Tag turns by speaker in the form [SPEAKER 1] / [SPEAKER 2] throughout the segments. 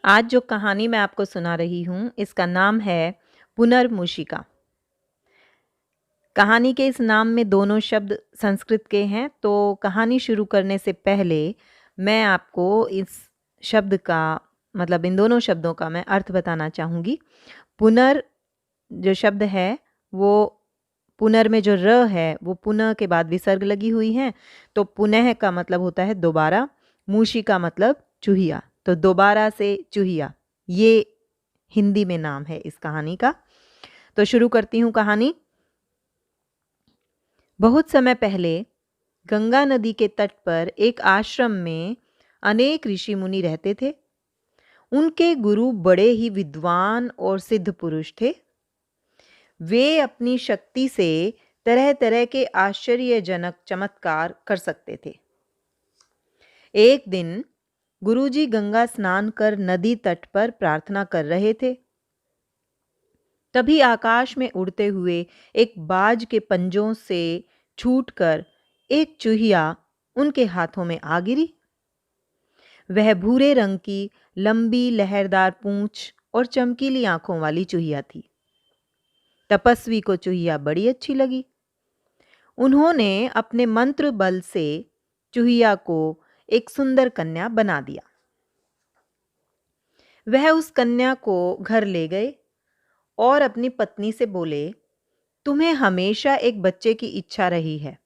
[SPEAKER 1] आज जो कहानी मैं आपको सुना रही हूँ, इसका नाम है पुनर्मूषिका। कहानी के इस नाम में दोनों शब्द संस्कृत के हैं, तो कहानी शुरू करने से पहले मैं आपको इस शब्द का मतलब इन दोनों शब्दों का मैं अर्थ बताना चाहूँगी। पुनर जो शब्द है, वो पुनर में जो र है, वो पुनः के बाद विसर्ग लगी हुई है, तो पुनः का मतलब होता है दोबारा, मूषी का मतलब चूहिया, तो दोबारा से चूहिया, ये हिंदी में नाम है इस कहानी का। तो शुरू करती हूँ कहानी। बहुत समय पहले गंगा नदी के तट पर एक आश्रम में अनेक ऋषि मुनि रहते थे। उनके गुरु बड़े ही विद्वान और सिद्ध पुरुष थे। वे अपनी शक्ति से तरह तरह के आश्चर्यजनक चमत्कार कर सकते थे। एक दिन गुरुजी गंगा स्नान कर नदी तट पर प्रार्थना कर रहे थे। तभी आकाश में उड़ते हुए एक बाज के पंजों से छूटकर एक चूहिया उनके हाथों में आ गिरी। वह भूरे रंग की लंबी लहरदार पूंछ और चमकीली आंखों वाली चूहिया थी। तपस्वी को चूहिया बड़ी अच्छी लगी। उन्होंने अपने मंत्र बल से चूहिया को एक सुंदर कन्या बना दिया। वह उस कन्या को घर ले गए और अपनी पत्नी से बोले, तुम्हें हमेशा एक बच्चे की इच्छा रही है।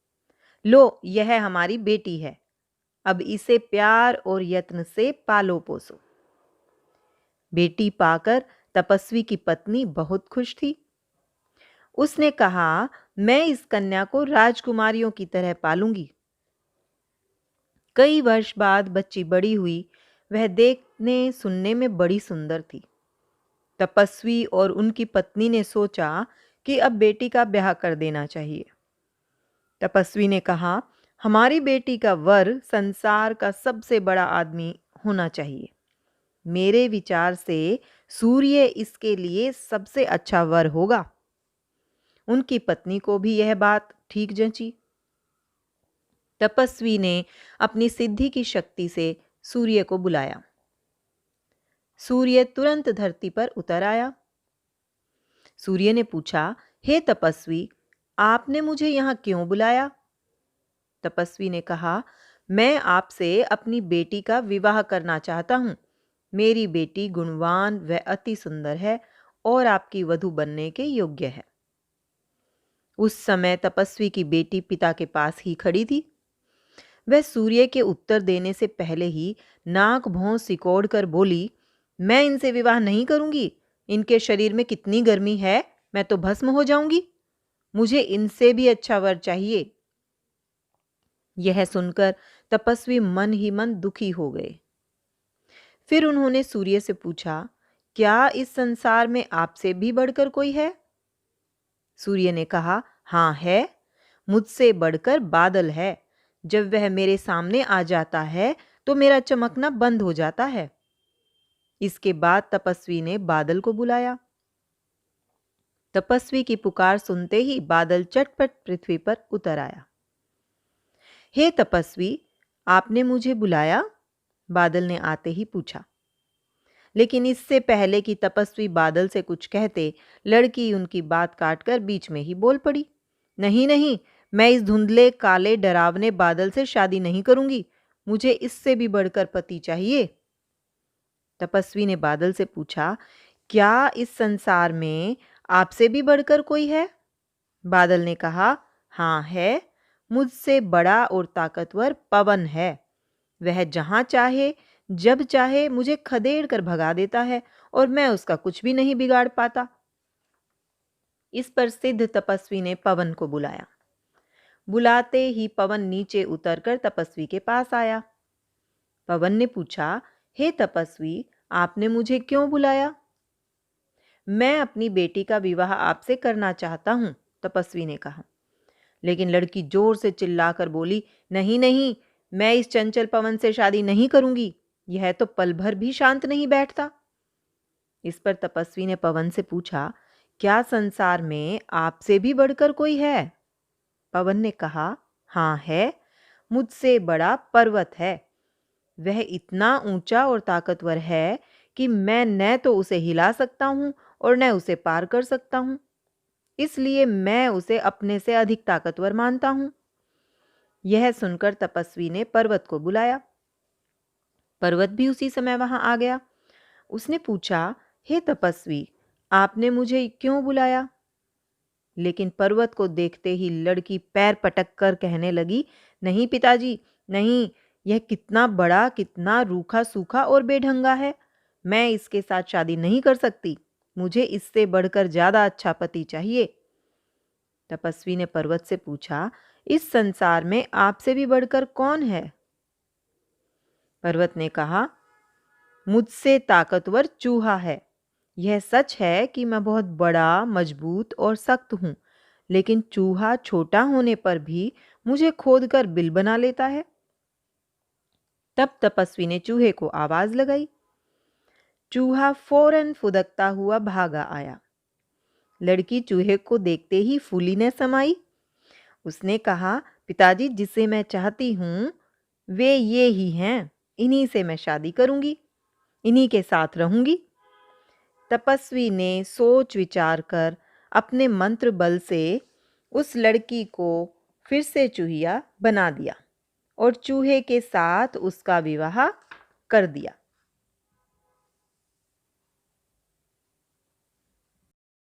[SPEAKER 1] लो, यह हमारी बेटी है। अब इसे प्यार और यत्न से पालो पोसो। बेटी पाकर तपस्वी की पत्नी बहुत खुश थी। उसने कहा, मैं इस कन्या को राजकुमारियों की तरह पालूंगी। कई वर्ष बाद बच्ची बड़ी हुई। वह देखने सुनने में बड़ी सुंदर थी। तपस्वी और उनकी पत्नी ने सोचा कि अब बेटी का ब्याह कर देना चाहिए। तपस्वी ने कहा, हमारी बेटी का वर संसार का सबसे बड़ा आदमी होना चाहिए। मेरे विचार से सूर्य इसके लिए सबसे अच्छा वर होगा। उनकी पत्नी को भी यह बात ठीक जंची। तपस्वी ने अपनी सिद्धि की शक्ति से सूर्य को बुलाया। सूर्य तुरंत धरती पर उतर आया। सूर्य ने पूछा, हे तपस्वी, आपने मुझे यहाँ क्यों बुलाया? तपस्वी ने कहा, मैं आपसे अपनी बेटी का विवाह करना चाहता हूँ। मेरी बेटी गुणवान व अति सुंदर है और आपकी वधू बनने के योग्य है। उस समय तपस्वी की बेटी पिता के पास ही खड़ी थी। वह सूर्य के उत्तर देने से पहले ही नाक भौं सिकोड़ कर बोली, मैं इनसे विवाह नहीं करूंगी। इनके शरीर में कितनी गर्मी है, मैं तो भस्म हो जाऊंगी। मुझे इनसे भी अच्छा वर चाहिए। यह सुनकर तपस्वी मन ही मन दुखी हो गए। फिर उन्होंने सूर्य से पूछा, क्या इस संसार में आपसे भी बढ़कर कोई है? सूर्य ने कहा, हाँ है। मुझसे बढ़कर बादल है। जब वह मेरे सामने आ जाता है तो मेरा चमकना बंद हो जाता है। इसके बाद तपस्वी ने बादल को बुलाया। तपस्वी की पुकार सुनते ही बादल चटपट पृथ्वी पर उतर आया। हे तपस्वी, आपने मुझे बुलाया? बादल ने आते ही पूछा। लेकिन इससे पहले कि तपस्वी बादल से कुछ कहते, लड़की उनकी बात काटकर बीच में ही बोल पड़ी। नहीं नहीं, मैं इस धुंधले काले डरावने बादल से शादी नहीं करूंगी। मुझे इससे भी बढ़कर पति चाहिए। तपस्वी ने बादल से पूछा, क्या इस संसार में आपसे भी बढ़कर कोई है? बादल ने कहा, हाँ है। मुझसे बड़ा और ताकतवर पवन है। वह जहां चाहे जब चाहे मुझे खदेड़ कर भगा देता है और मैं उसका कुछ भी नहीं बिगाड़ पाता। इस पर सिद्ध तपस्वी ने पवन को बुलाया। बुलाते ही पवन नीचे उतरकर तपस्वी के पास आया। पवन ने पूछा, हे तपस्वी, आपने मुझे क्यों बुलाया? मैं अपनी बेटी का विवाह आपसे करना चाहता हूं, तपस्वी ने कहा। लेकिन लड़की जोर से चिल्लाकर बोली, नहीं नहीं, मैं इस चंचल पवन से शादी नहीं करूंगी। यह तो पल भर भी शांत नहीं बैठता। इस पर तपस्वी ने पवन से पूछा, क्या संसार में आपसे भी बढ़कर कोई है? पवन ने कहा, हाँ है। मुझसे बड़ा पर्वत है। वह इतना ऊंचा और ताकतवर है कि मैं न तो उसे हिला सकता हूँ और न उसे पार कर सकता हूँ, इसलिए मैं उसे अपने से अधिक ताकतवर मानता हूँ। यह सुनकर तपस्वी ने पर्वत को बुलाया। पर्वत भी उसी समय वहां आ गया। उसने पूछा, हे तपस्वी, आपने मुझे क्यों बुलाया? लेकिन पर्वत को देखते ही लड़की पैर पटक कर कहने लगी, नहीं पिताजी, नहीं, यह कितना बड़ा, कितना रूखा सूखा और बेढंगा है। मैं इसके साथ शादी नहीं कर सकती। मुझे इससे बढ़कर ज्यादा अच्छा पति चाहिए। तपस्वी ने पर्वत से पूछा, इस संसार में आपसे भी बढ़कर कौन है? पर्वत ने कहा, मुझसे ताकतवर चूहा है। यह सच है कि मैं बहुत बड़ा, मजबूत और सख्त हूं, लेकिन चूहा छोटा होने पर भी मुझे खोदकर बिल बना लेता है। तब तपस्वी ने चूहे को आवाज लगाई। चूहा फौरन फुदकता हुआ भागा आया। लड़की चूहे को देखते ही फूली न समाई। उसने कहा, पिताजी, जिसे मैं चाहती हूं वे ये ही हैं। इन्हीं से मैं शादी करूंगी, इन्हीं के साथ रहूंगी। तपस्वी ने सोच विचार कर अपने मंत्र बल से उस लड़की को फिर से चूहिया बना दिया और चूहे के साथ उसका विवाह कर दिया।